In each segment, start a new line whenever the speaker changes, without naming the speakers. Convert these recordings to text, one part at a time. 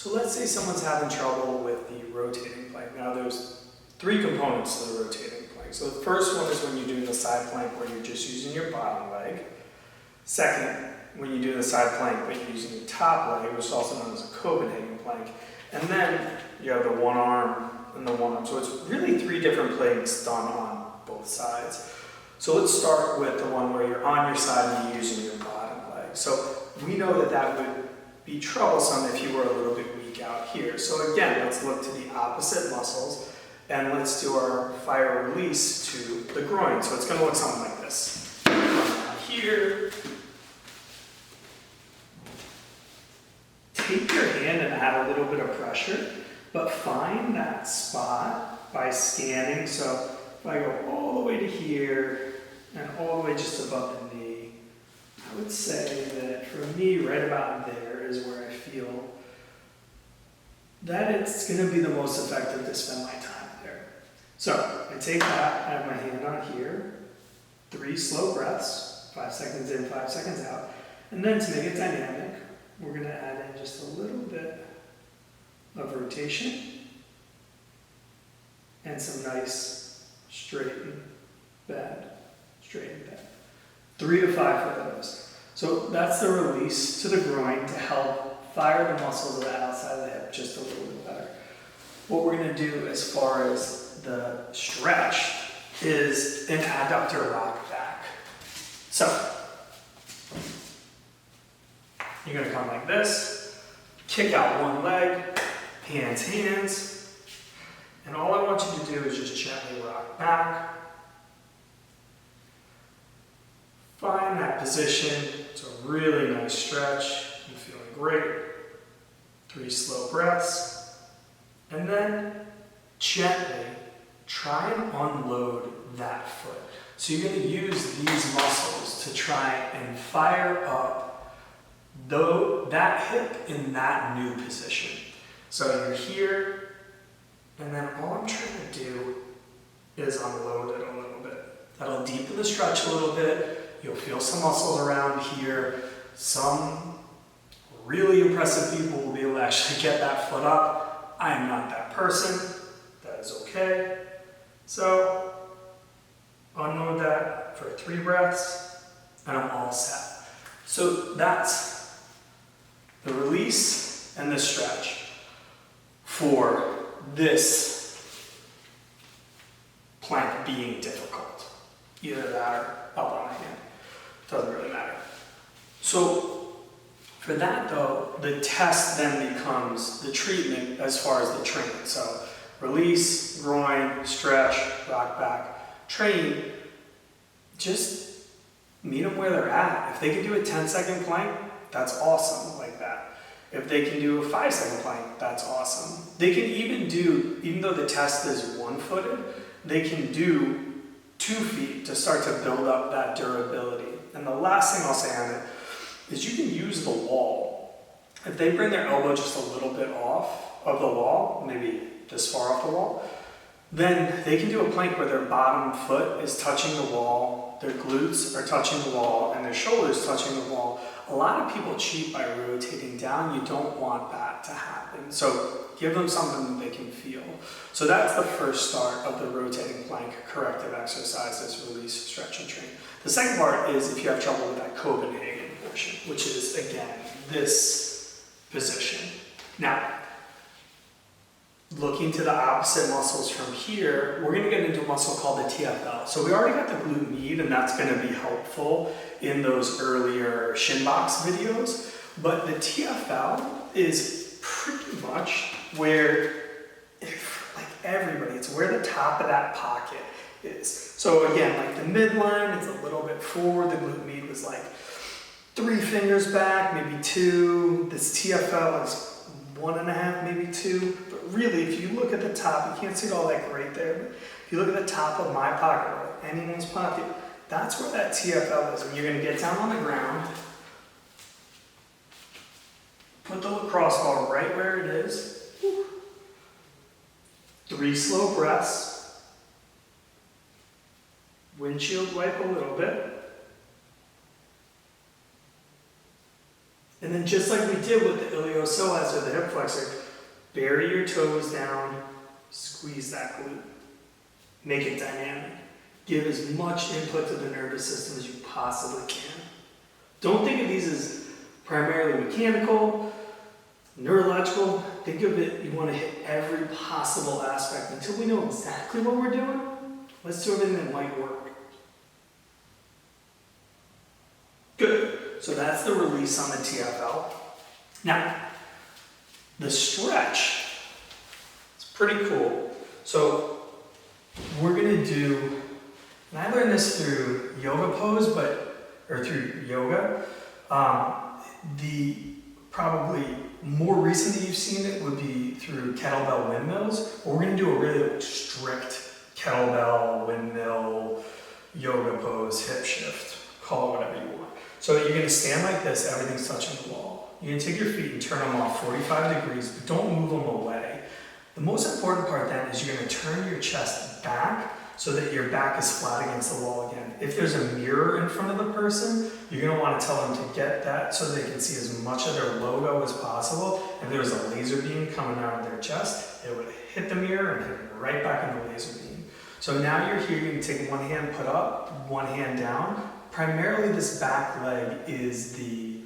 So let's say someone's having trouble with the rotating plank. Now there's three components to the rotating plank. So the first one is when you're doing the side plank where you're just using your bottom leg. Second, when you do the side plank but you're using your top leg, which is also known as a Copenhagen plank. And then you have the one arm and the one arm. So it's really three different planks done on both sides. So let's start with the one where you're on your side and you're using your bottom leg. So we know that that would be troublesome if you were a little bit weak out here. So again, let's look to the opposite muscles and let's do our fire release to the groin. So it's going to look something like this. Come here. Take your hand and add a little bit of pressure, but find that spot by scanning. So if I go all the way to here and all the way just above the knee, I would say that for me, right about there is where I feel that it's going to be the most effective to spend my time there. So I take that, I have my hand on here, 3 slow breaths, 5 seconds in, 5 seconds out, and then to make it dynamic, we're going to add in just a little bit of rotation and some nice straighten, bend, straighten, bend. 3 to 5 of those. So that's the release to the groin to help fire the muscles of the outside of the hip just a little bit better. What we're going to do as far as the stretch is an adductor rock back. So you're going to come like this, kick out one leg, hands, hands, and all I want you to do is just gently rock back. Find that position. It's a really nice stretch. I'm feeling great. 3 slow breaths. And then gently try and unload that foot. So you're going to use these muscles to try and fire up that hip in that new position. So you're here, and then all I'm trying to do is unload it a little bit. That'll deepen the stretch a little bit. You'll feel some muscles around here. Some really impressive people will be able to actually get that foot up. I am not that person. That is okay. So unload that for 3 breaths, and I'm all set. So that's the release and the stretch for this plank being difficult. Either that or up on my hand. Doesn't really matter. So for that though, the test then becomes the treatment as far as the training. So release, groin, stretch, rock back, train. Just meet them where they're at. If they can do a 10-second plank, that's awesome, like that. If they can do a 5-second plank, that's awesome. They can even do, even though the test is 1-footed, they can do 2 feet to start to build up that durability. And the last thing I'll say on it is you can use the wall. If they bring their elbow just a little bit off of the wall, maybe this far off the wall, then they can do a plank where their bottom foot is touching the wall, their glutes are touching the wall, and their shoulders touching the wall. A lot of people cheat by rotating down. You don't want that to happen. So give them something that they can feel. So that's the first start of the rotating plank corrective exercises, release, stretch, and train. The second part is if you have trouble with that Copenhagen portion, which is, again, this position. Now, looking to the opposite muscles from here, we're going to get into a muscle called the TFL. So we already got the glute med, and that's going to be helpful in those earlier shin box videos. But the TFL is pretty much where, like everybody, it's where the top of that pocket is. So again, like the midline, it's a little bit forward. The glute med was like 3 fingers back, maybe 2. This TFL is 1.5, maybe 2. But really, if you look at the top, you can't see it all that great there, but if you look at the top of my pocket or anyone's pocket, that's where that TFL is. And you're going to get down on the ground, put the lacrosse ball right where it is. 3 slow breaths. Windshield wipe a little bit. And And then just like we did with the iliopsoas or the hip flexor, bury your toes down, squeeze that glute. Make it dynamic. Give as much input to the nervous system as you possibly can. Don't think of these as primarily mechanical, neurological. Think of it, you want to hit every possible aspect. Until we know exactly what we're doing, let's do everything that might work. Good. So that's the release on the TFL. Now, the stretch, it's pretty cool. So we're going to do, and I learned this through yoga pose, or through yoga. The probably more recently you've seen it would be through kettlebell windmills. But we're going to do a really strict kettlebell windmill yoga pose hip shift. Call it whatever you want. So you're going to stand like this, everything's touching the wall. You're going to take your feet and turn them off 45 degrees, but don't move them away. The most important part then is you're going to turn your chest back so that your back is flat against the wall again. If there's a mirror in front of the person, you're going to want to tell them to get that so they can see as much of their logo as possible. If there was a laser beam coming out of their chest, it would hit the mirror and hit right back in the laser beam. So now you're here, you can take one hand put up, one hand down. Primarily this back leg is the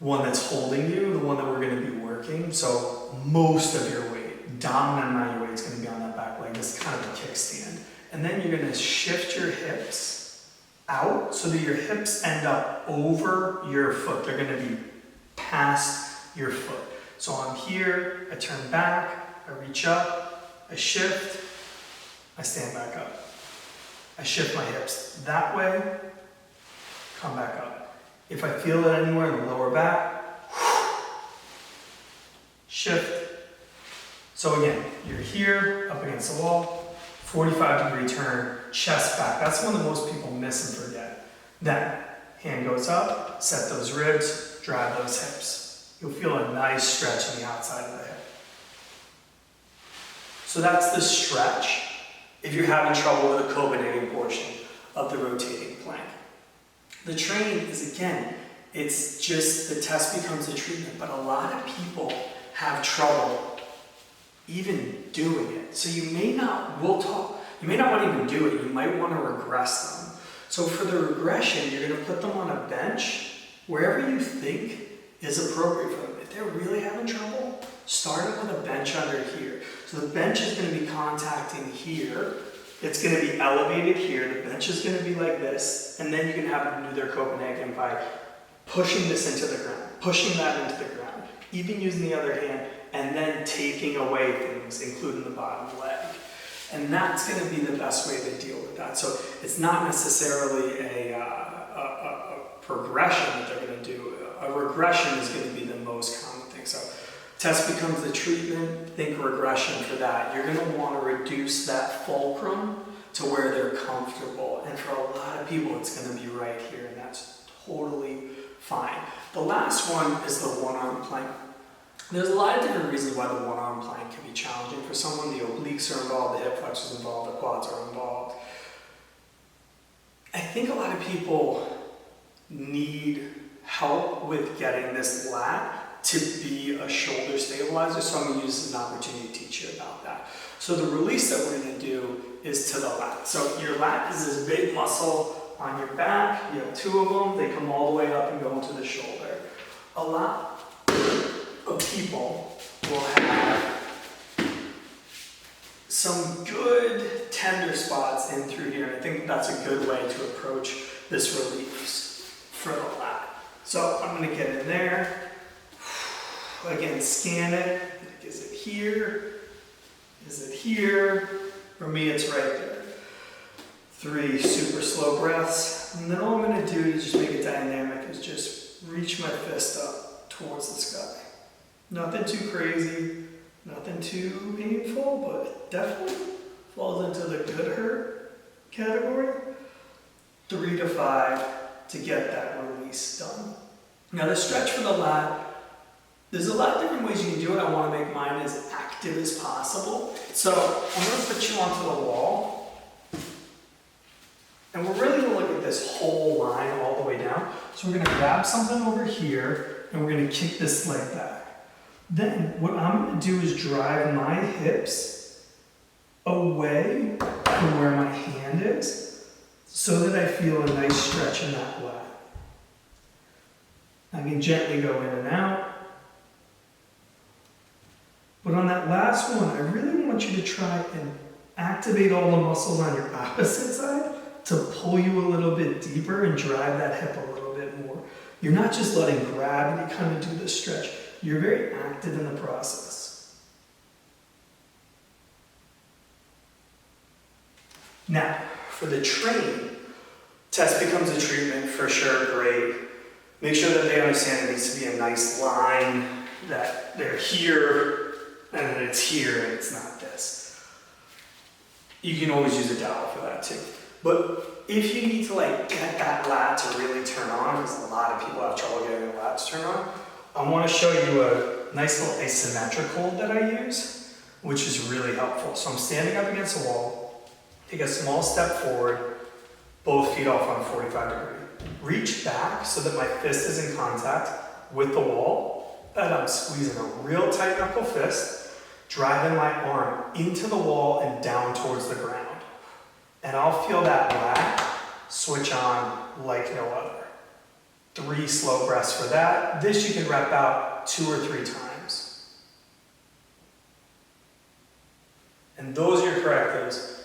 one that's holding you, the one that we're going to be working. So most of your weight, dominant amount of your weight is going to be on that back leg. This is kind of a kickstand. And then you're going to shift your hips out so that your hips end up over your foot. They're going to be past your foot. So I'm here, I turn back, I reach up, I shift, I stand back up. I shift my hips that way, come back up. If I feel it anywhere in the lower back, shift. So again, you're here, up against the wall, 45-degree turn, chest back. That's one that most people miss and forget. Then, hand goes up, set those ribs, drive those hips. You'll feel a nice stretch on the outside of the hip. So that's the stretch. If you're having trouble with the coordinating portion of the rotating plank. The train is, again, it's just the test becomes the treatment, but a lot of people have trouble even doing it. So you may not, you may not want to even do it, you might want to regress them. So for the regression, you're going to put them on a bench, wherever you think is appropriate for them. If they're really having trouble, start it with a bench under here. So the bench is going to be contacting here. It's going to be elevated here. The bench is going to be like this. And then you can have them do their Copenhagen by pushing this into the ground, pushing that into the ground, even using the other hand, and then taking away things, including the bottom leg. And that's going to be the best way to deal with that. So it's not necessarily a progression that they're going to do. A regression is going to be the most common thing. So test becomes the treatment, think regression for that. You're going to want to reduce that fulcrum to where they're comfortable. And for a lot of people, it's going to be right here, and that's totally fine. The last one is the one-arm plank. There's a lot of different reasons why the one-arm plank can be challenging. For someone, the obliques are involved, the hip flexors involved, the quads are involved. I think a lot of people need help with getting this lat to be a shoulder stabilizer, so I'm going to use this as an opportunity to teach you about that. So the release that we're going to do is to the lat. So your lat is this big muscle on your back. You have two of them. They come all the way up and go into the shoulder. A lot of people will have some good tender spots in through here, and I think that's a good way to approach this release for the lat. So I'm going to get in there. Again, scan it. Like, is it here? Is it here? For me, it's right there. 3 super slow breaths. And then all I'm going to do to just make it dynamic is just reach my fist up towards the sky. Nothing too crazy, nothing too painful, but definitely falls into the good hurt category. 3 to 5 to get that release done. Now the stretch for the lat, there's a lot of different ways you can do it. I want to make mine as active as possible. So I'm going to put you onto the wall. And we're really going to look at this whole line all the way down. So we're going to grab something over here and we're gonna kick this leg back. Then what I'm gonna do is drive my hips away from where my hand is so that I feel a nice stretch in that lat. I can gently go in and out. But on that last one, I really want you to try and activate all the muscles on your opposite side to pull you a little bit deeper and drive that hip a little bit more. You're not just letting gravity kind of do the stretch. You're very active in the process. Now, for the train, test becomes a treatment for sure, great. Make sure that they understand it needs to be a nice line, that they're here, and then it's here, and it's not this. You can always use a dowel for that too. But if you need to get that lat to really turn on, because a lot of people have trouble getting the lat to turn on, I want to show you a nice little asymmetric hold that I use, which is really helpful. So I'm standing up against a wall, take a small step forward, both feet off on a 45 degree. Reach back so that my fist is in contact with the wall, and I'm squeezing a real tight knuckle fist, driving my arm into the wall and down towards the ground. And I'll feel that lat switch on like no other. 3 slow breaths for that. This you can rep out 2 or 3 times. And those are your correctives.